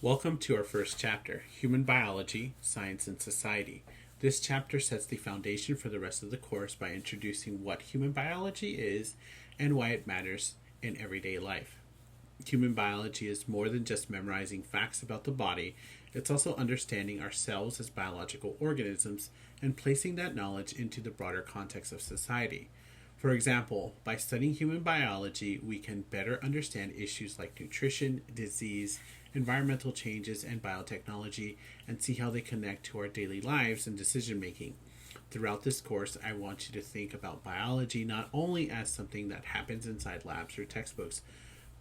Welcome to our first chapter, Human Biology, Science and Society. This chapter sets the foundation for the rest of the course by introducing what human biology is and why it matters in everyday life. Human biology is more than just memorizing facts about the body, it's also understanding ourselves as biological organisms and placing that knowledge into the broader context of society. For example, by studying human biology, we can better understand issues like nutrition, disease, environmental changes, and biotechnology, and see how they connect to our daily lives and decision making. Throughout this course, I want you to think about biology not only as something that happens inside labs or textbooks,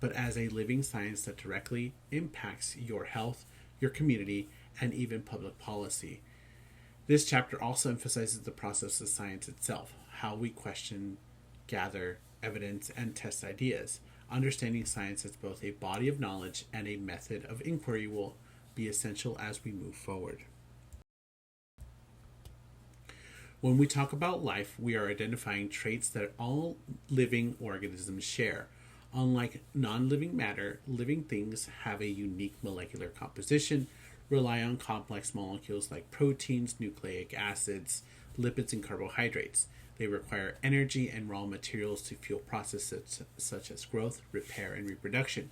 but as a living science that directly impacts your health, your community, and even public policy. This chapter also emphasizes the process of science itself, how we question, gather evidence, and test ideas. Understanding science as both a body of knowledge and a method of inquiry will be essential as we move forward. When we talk about life, we are identifying traits that all living organisms share. Unlike non-living matter, living things have a unique molecular composition, rely on complex molecules like proteins, nucleic acids, lipids, and carbohydrates. They require energy and raw materials to fuel processes such as growth, repair, and reproduction.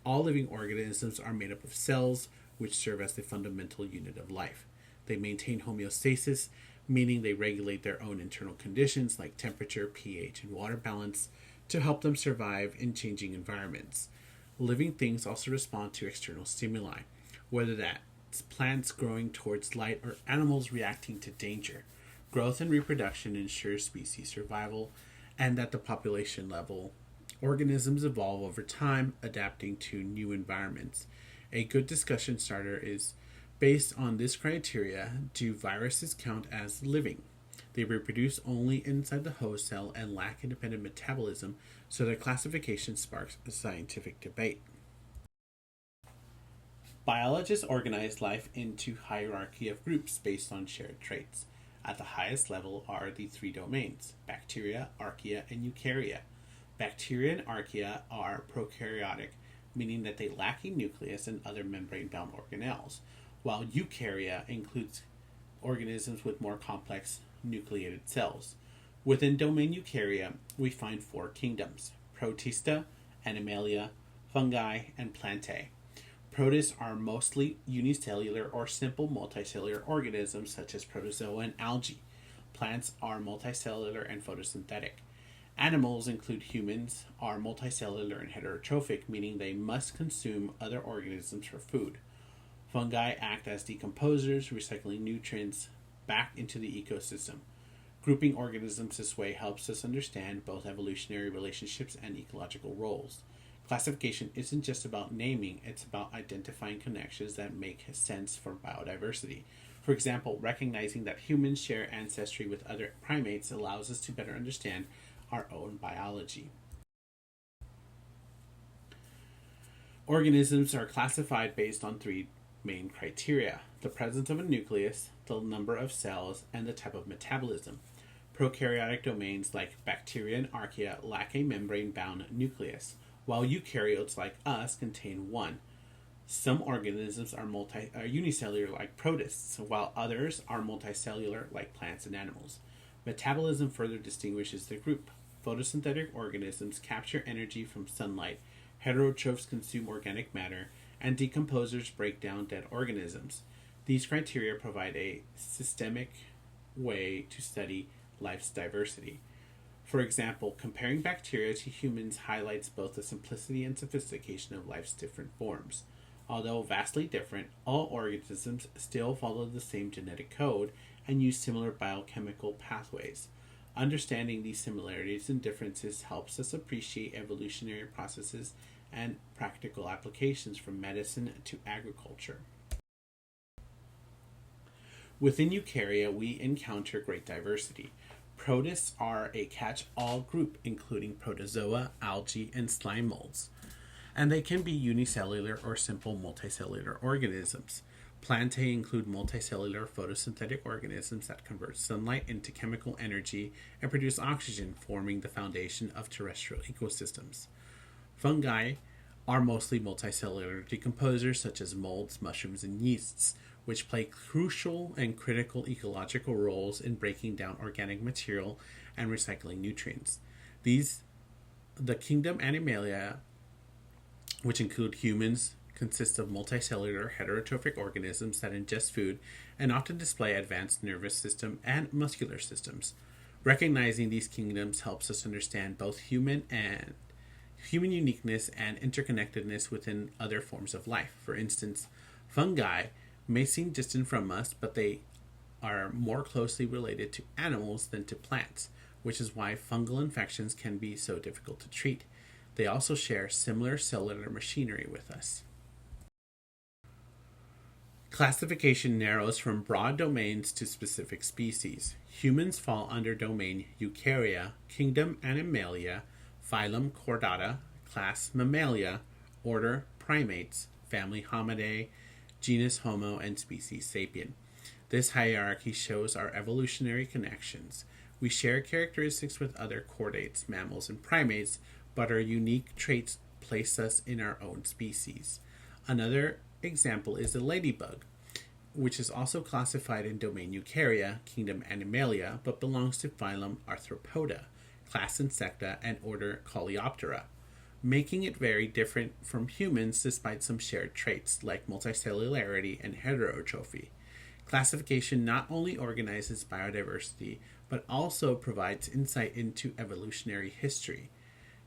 All living organisms are made up of cells, which serve as the fundamental unit of life. They maintain homeostasis, meaning they regulate their own internal conditions like temperature, pH, and water balance to help them survive in changing environments. Living things also respond to external stimuli, whether that's plants growing towards light or animals reacting to danger. Growth and reproduction ensure species survival, and at the population level, organisms evolve over time, adapting to new environments. A good discussion starter is, based on this criteria, do viruses count as living? They reproduce only inside the host cell and lack independent metabolism, so their classification sparks a scientific debate. Biologists organize life into hierarchy of groups based on shared traits. At the highest level are the three domains: bacteria, archaea, and eukarya. Bacteria and archaea are prokaryotic, meaning that they lack a nucleus and other membrane-bound organelles, while eukarya includes organisms with more complex nucleated cells. Within domain eukarya, we find four kingdoms: Protista, Animalia, Fungi, and Plantae. Protists are mostly unicellular or simple multicellular organisms such as protozoa and algae. Plants are multicellular and photosynthetic. Animals, include humans, are multicellular and heterotrophic, meaning they must consume other organisms for food. Fungi act as decomposers, recycling nutrients back into the ecosystem. Grouping organisms this way helps us understand both evolutionary relationships and ecological roles. Classification isn't just about naming, it's about identifying connections that make sense for biodiversity. For example, recognizing that humans share ancestry with other primates allows us to better understand our own biology. Organisms are classified based on three main criteria: the presence of a nucleus, the number of cells, and the type of metabolism. Prokaryotic domains like bacteria and archaea lack a membrane-bound nucleus, while eukaryotes like us contain one. Some organisms are unicellular like protists, while others are multicellular like plants and animals. Metabolism further distinguishes the group. Photosynthetic organisms capture energy from sunlight, heterotrophs consume organic matter, and decomposers break down dead organisms. These criteria provide a systemic way to study life's diversity. For example, comparing bacteria to humans highlights both the simplicity and sophistication of life's different forms. Although vastly different, all organisms still follow the same genetic code and use similar biochemical pathways. Understanding these similarities and differences helps us appreciate evolutionary processes and practical applications from medicine to agriculture. Within eukarya, we encounter great diversity. Protists are a catch-all group including protozoa, algae, and slime molds, and they can be unicellular or simple multicellular organisms. Plantae include multicellular photosynthetic organisms that convert sunlight into chemical energy and produce oxygen, forming the foundation of terrestrial ecosystems. Fungi are mostly multicellular decomposers such as molds, mushrooms, and yeasts, which play crucial and critical ecological roles in breaking down organic material and recycling nutrients. The kingdom Animalia, which include humans, consist of multicellular heterotrophic organisms that ingest food and often display advanced nervous system and muscular systems. Recognizing these kingdoms helps us understand both human uniqueness and interconnectedness within other forms of life. For instance, fungi may seem distant from us, but they are more closely related to animals than to plants, which is why fungal infections can be so difficult to treat. They also share similar cellular machinery with us. Classification narrows from broad domains to specific species. Humans fall under domain Eukarya, kingdom Animalia, phylum Chordata, class Mammalia, order Primates, family Hominidae, genus Homo, and species Sapien. This hierarchy shows our evolutionary connections. We share characteristics with other chordates, mammals, and primates, but our unique traits place us in our own species. Another example is the ladybug, which is also classified in domain Eukarya, kingdom Animalia, but belongs to phylum Arthropoda, class Insecta, and order Coleoptera, making it very different from humans despite some shared traits like multicellularity and heterotrophy. Classification not only organizes biodiversity, but also provides insight into evolutionary history.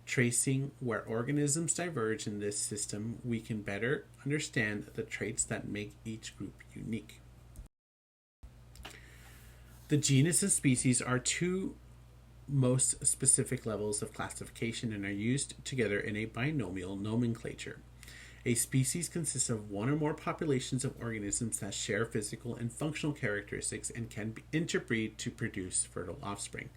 Tracing where organisms diverge in this system, we can better understand the traits that make each group unique. The genus and species are two most specific levels of classification and are used together in a binomial nomenclature. A species consists of one or more populations of organisms that share physical and functional characteristics and can interbreed to produce fertile offspring.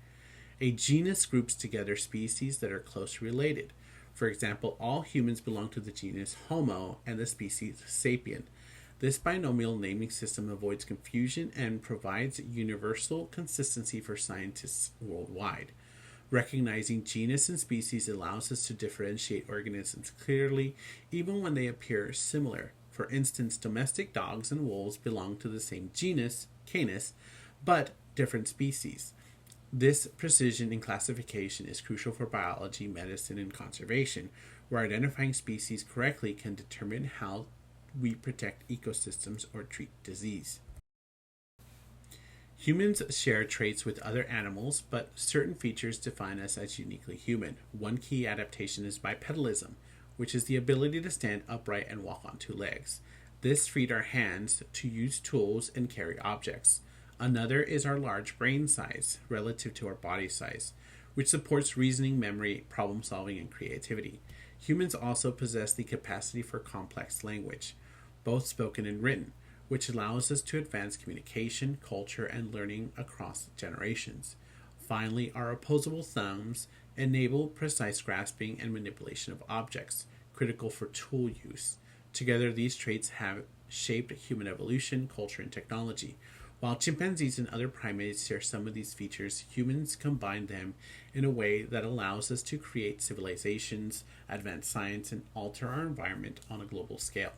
A genus groups together species that are closely related. For example, all humans belong to the genus Homo and the species Sapien. This binomial naming system avoids confusion and provides universal consistency for scientists worldwide. Recognizing genus and species allows us to differentiate organisms clearly, even when they appear similar. For instance, domestic dogs and wolves belong to the same genus, Canis, but different species. This precision in classification is crucial for biology, medicine, and conservation, where identifying species correctly can determine how we protect ecosystems or treat disease. Humans share traits with other animals, but certain features define us as uniquely human. One key adaptation is bipedalism, which is the ability to stand upright and walk on two legs. This freed our hands to use tools and carry objects. Another is our large brain size relative to our body size, which supports reasoning, memory, problem solving, and creativity. Humans also possess the capacity for complex language, both spoken and written, which allows us to advance communication, culture, and learning across generations. Finally, our opposable thumbs enable precise grasping and manipulation of objects, critical for tool use. Together, these traits have shaped human evolution, culture, and technology. While chimpanzees and other primates share some of these features, humans combine them in a way that allows us to create civilizations, advance science, and alter our environment on a global scale.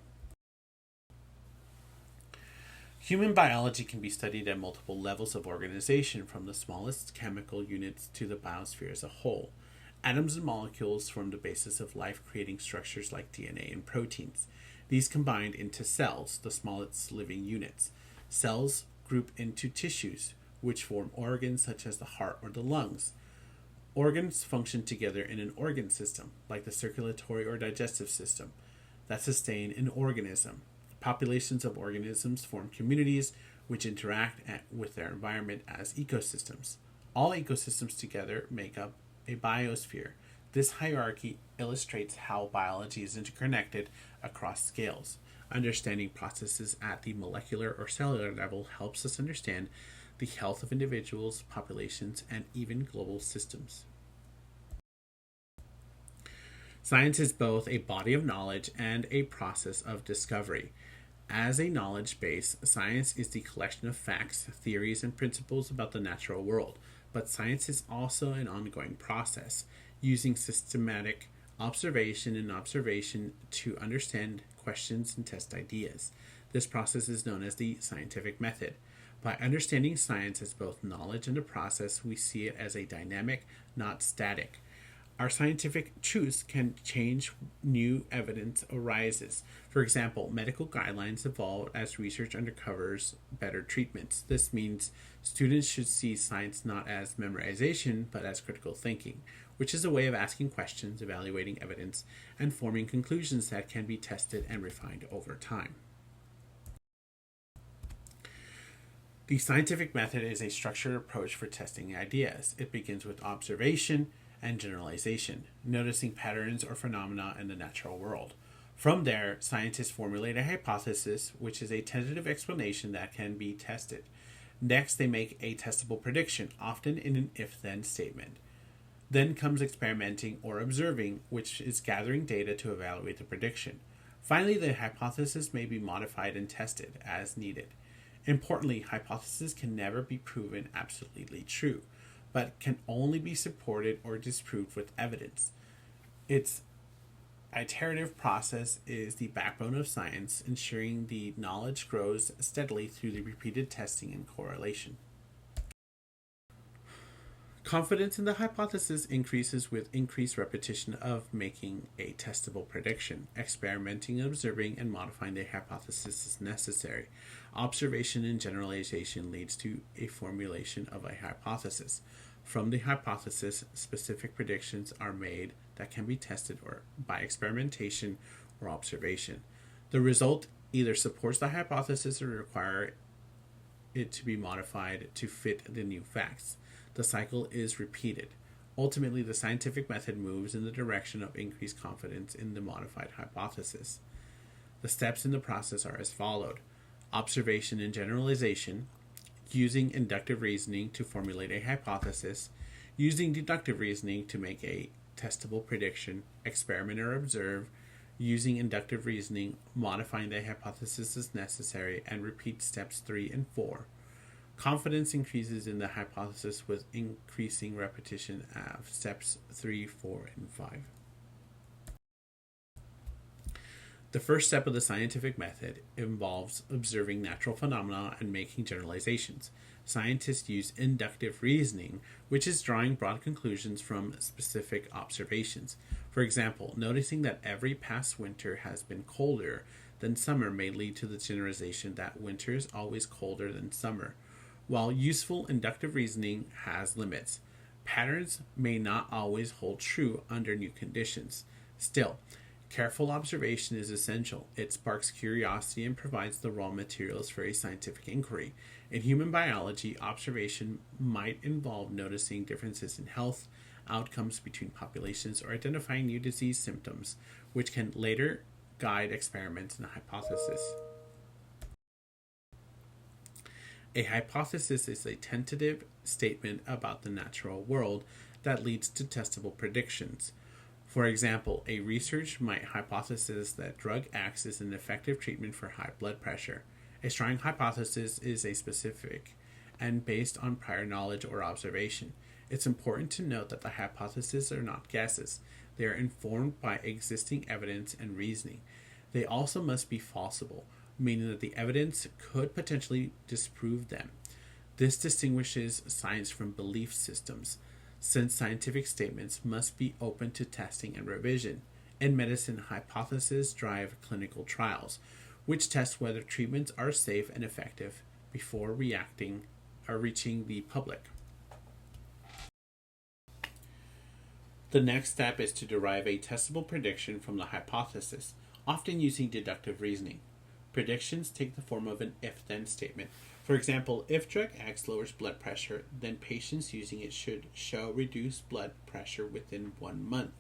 Human biology can be studied at multiple levels of organization, from the smallest chemical units to the biosphere as a whole. Atoms and molecules form the basis of life, creating structures like DNA and proteins. These combine into cells, the smallest living units. Cells group into tissues, which form organs such as the heart or the lungs. Organs function together in an organ system, like the circulatory or digestive system, that sustain an organism. Populations of organisms form communities which interact with their environment as ecosystems. All ecosystems together make up a biosphere. This hierarchy illustrates how biology is interconnected across scales. Understanding processes at the molecular or cellular level helps us understand the health of individuals, populations, and even global systems. Science is both a body of knowledge and a process of discovery. As a knowledge base, science is the collection of facts, theories, and principles about the natural world. But science is also an ongoing process. Using systematic observation and observation to understand questions and test ideas. This process is known as the scientific method. By understanding science as both knowledge and a process, we see it as a dynamic, not static. Our scientific truths can change new evidence arises. For example, medical guidelines evolve as research uncovers better treatments. This means students should see science not as memorization, but as critical thinking, which is a way of asking questions, evaluating evidence, and forming conclusions that can be tested and refined over time. The scientific method is a structured approach for testing ideas. It begins with observation and generalization, noticing patterns or phenomena in the natural world. From there, scientists formulate a hypothesis, which is a tentative explanation that can be tested. Next, they make a testable prediction, often in an if-then statement. Then comes experimenting or observing, which is gathering data to evaluate the prediction. Finally, the hypothesis may be modified and tested as needed. Importantly, hypotheses can never be proven absolutely true, but can only be supported or disproved with evidence. Its iterative process is the backbone of science, ensuring the knowledge grows steadily through the repeated testing and correlation. Confidence in the hypothesis increases with increased repetition of making a testable prediction. Experimenting, observing, and modifying the hypothesis is necessary. Observation and generalization leads to a formulation of a hypothesis. From the hypothesis, specific predictions are made that can be tested or by experimentation or observation. The result either supports the hypothesis or requires it to be modified to fit the new facts. The cycle is repeated. Ultimately, the scientific method moves in the direction of increased confidence in the modified hypothesis. The steps in the process are as followed: observation and generalization, using inductive reasoning to formulate a hypothesis, using deductive reasoning to make a testable prediction, experiment or observe, using inductive reasoning, modifying the hypothesis as necessary, and repeat steps 3 and 4. Confidence increases in the hypothesis with increasing repetition of steps 3, 4, and 5. The first step of the scientific method involves observing natural phenomena and making generalizations. Scientists use inductive reasoning, which is drawing broad conclusions from specific observations. For example, noticing that every past winter has been colder than summer may lead to the generalization that winter is always colder than summer. While useful, inductive reasoning has limits. Patterns may not always hold true under new conditions. Still, careful observation is essential. It sparks curiosity and provides the raw materials for a scientific inquiry. In human biology, observation might involve noticing differences in health outcomes between populations or identifying new disease symptoms, which can later guide experiments and hypotheses. A hypothesis is a tentative statement about the natural world that leads to testable predictions. For example, a researcher might hypothesize that drug X is an effective treatment for high blood pressure. A strong hypothesis is a specific and based on prior knowledge or observation. It's important to note that the hypotheses are not guesses. They are informed by existing evidence and reasoning. They also must be falsifiable, meaning that the evidence could potentially disprove them. This distinguishes science from belief systems, since scientific statements must be open to testing and revision. In medicine, hypotheses drive clinical trials, which test whether treatments are safe and effective before reaching the public. The next step is to derive a testable prediction from the hypothesis, often using deductive reasoning. Predictions take the form of an if-then statement. For example, if drug X lowers blood pressure, then patients using it should show reduced blood pressure within 1 month.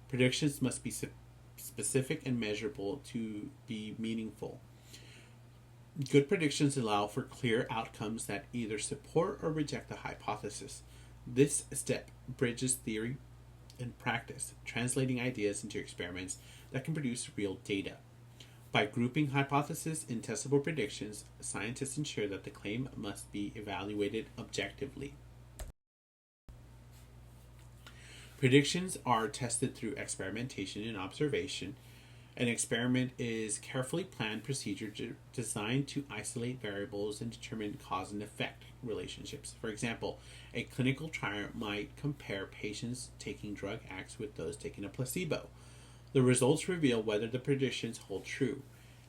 Predictions must be specific and measurable to be meaningful. Good predictions allow for clear outcomes that either support or reject the hypothesis. This step bridges theory and practice, translating ideas into experiments that can produce real data. By grouping hypotheses in testable predictions, scientists ensure that the claim must be evaluated objectively. Predictions are tested through experimentation and observation. An experiment is carefully planned procedure designed to isolate variables and determine cause and effect relationships. For example, a clinical trial might compare patients taking drug X with those taking a placebo. The results reveal whether the predictions hold true.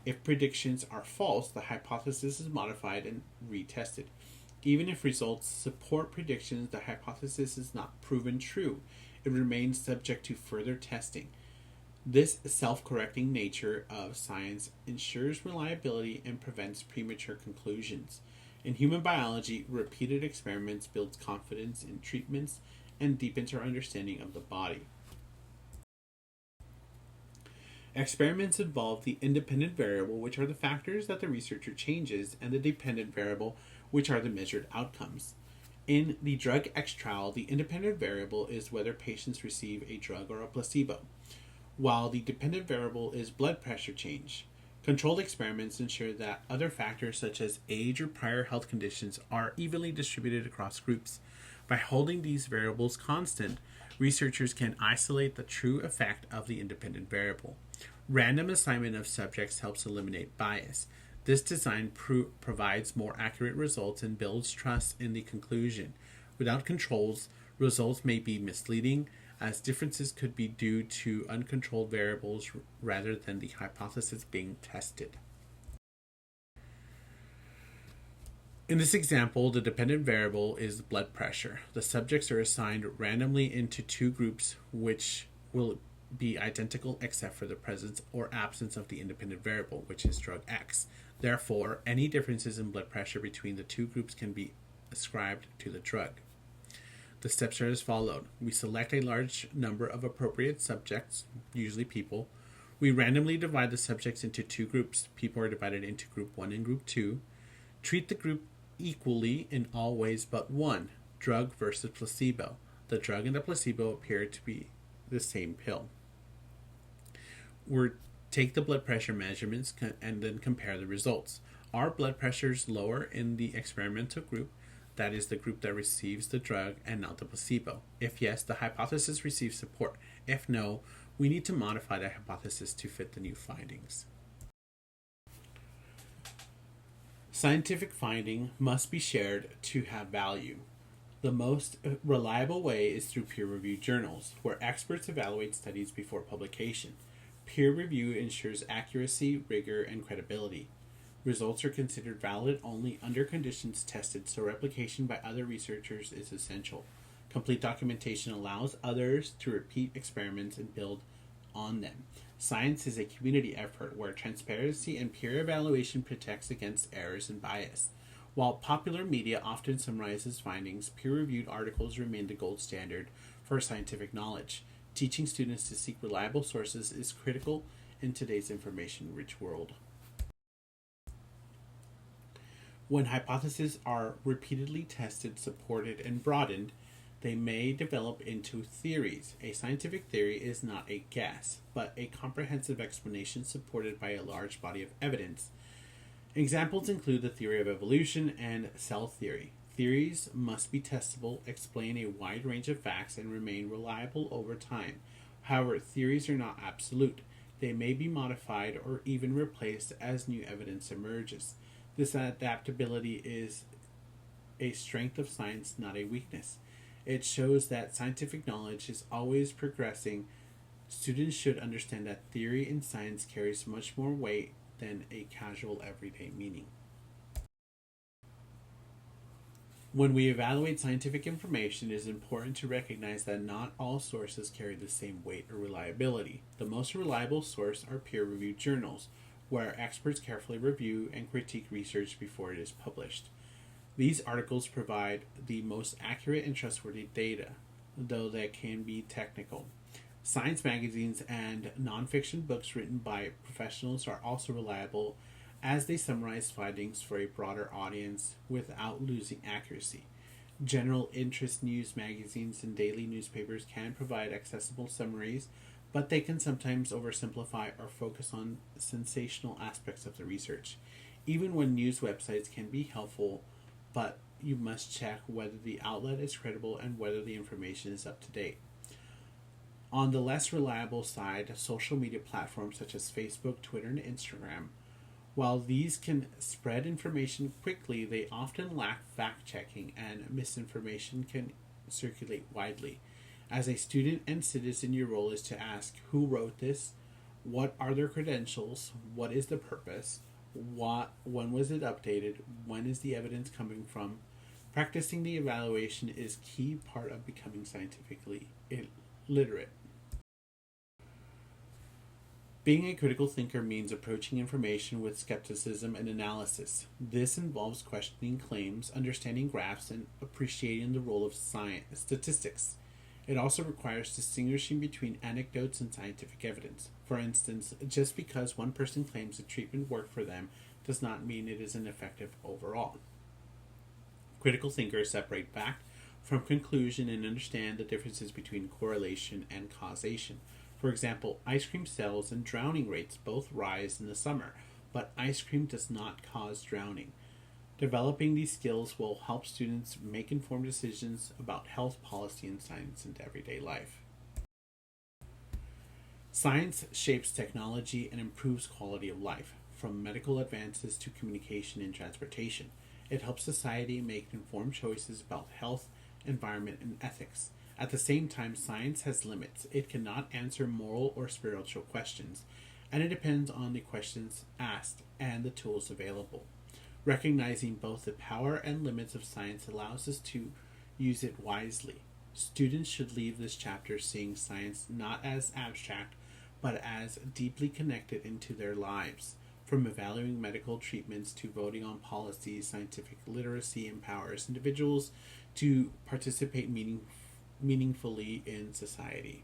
If predictions are false, the hypothesis is modified and retested. Even if results support predictions, the hypothesis is not proven true. It remains subject to further testing. This self-correcting nature of science ensures reliability and prevents premature conclusions. In human biology, repeated experiments builds confidence in treatments and deepens our understanding of the body. Experiments involve the independent variable, which are the factors that the researcher changes, and the dependent variable, which are the measured outcomes. In the drug X trial, the independent variable is whether patients receive a drug or a placebo, while the dependent variable is blood pressure change. Controlled experiments ensure that other factors such as age or prior health conditions are evenly distributed across groups. By holding these variables constant, researchers can isolate the true effect of the independent variable. Random assignment of subjects helps eliminate bias. This design provides more accurate results and builds trust in the conclusion. Without controls, results may be misleading, as differences could be due to uncontrolled variables rather than the hypothesis being tested. In this example, the dependent variable is blood pressure. The subjects are assigned randomly into two groups, which will be identical except for the presence or absence of the independent variable, which is drug X. Therefore, any differences in blood pressure between the two groups can be ascribed to the drug. The steps are as followed. We select a large number of appropriate subjects, usually people. We randomly divide the subjects into two groups. People are divided into group 1 and group 2. Treat the group equally in all ways but one, drug versus placebo. The drug and the placebo appear to be the same pill. We take the blood pressure measurements and then compare the results. Are blood pressures lower in the experimental group? That is the group that receives the drug and not the placebo. If yes, the hypothesis receives support. If no, we need to modify the hypothesis to fit the new findings. Scientific finding must be shared to have value. The most reliable way is through peer-reviewed journals, where experts evaluate studies before publication. Peer review ensures accuracy, rigor, and credibility. Results are considered valid only under conditions tested, so replication by other researchers is essential. Complete documentation allows others to repeat experiments and build on them. Science is a community effort where transparency and peer evaluation protects against errors and bias. While popular media often summarizes findings, peer-reviewed articles remain the gold standard for scientific knowledge. Teaching students to seek reliable sources is critical in today's information-rich world. When hypotheses are repeatedly tested, supported, and broadened, they may develop into theories. A scientific theory is not a guess, but a comprehensive explanation supported by a large body of evidence. Examples include the theory of evolution and cell theory. Theories must be testable, explain a wide range of facts, and remain reliable over time. However, theories are not absolute. They may be modified or even replaced as new evidence emerges. This adaptability is a strength of science, not a weakness. It shows that scientific knowledge is always progressing. Students should understand that theory in science carries much more weight than a casual everyday meaning. When we evaluate scientific information, it is important to recognize that not all sources carry the same weight or reliability. The most reliable source are peer-reviewed journals, where experts carefully review and critique research before it is published. These articles provide the most accurate and trustworthy data, though they can be technical. Science magazines and nonfiction books written by professionals are also reliable, as they summarize findings for a broader audience without losing accuracy. General interest news magazines and daily newspapers can provide accessible summaries, but they can sometimes oversimplify or focus on sensational aspects of the research. Even when news websites can be helpful, but you must check whether the outlet is credible and whether the information is up to date. On the less reliable side, social media platforms such as Facebook, Twitter, and Instagram, while these can spread information quickly, they often lack fact checking and misinformation can circulate widely. As a student and citizen, your role is to ask who wrote this, what are their credentials, what is the purpose, when was it updated, when is the evidence coming from. Practicing the evaluation is key part of becoming scientifically literate. Being a critical thinker means approaching information with skepticism and analysis. This involves questioning claims, understanding graphs, and appreciating the role of statistics. It also requires distinguishing between anecdotes and scientific evidence. For instance, just because one person claims a treatment worked for them does not mean it is ineffective overall. Critical thinkers separate fact from conclusion and understand the differences between correlation and causation. For example, ice cream sales and drowning rates both rise in the summer, but ice cream does not cause drowning. Developing these skills will help students make informed decisions about health policy and science in everyday life. Science shapes technology and improves quality of life, from medical advances to communication and transportation. It helps society make informed choices about health, environment, and ethics. At the same time, science has limits. It cannot answer moral or spiritual questions, and it depends on the questions asked and the tools available. Recognizing both the power and limits of science allows us to use it wisely. Students should leave this chapter seeing science not as abstract, but as deeply connected into their lives. From evaluating medical treatments to voting on policies, scientific literacy empowers individuals to participate meaningfully in society.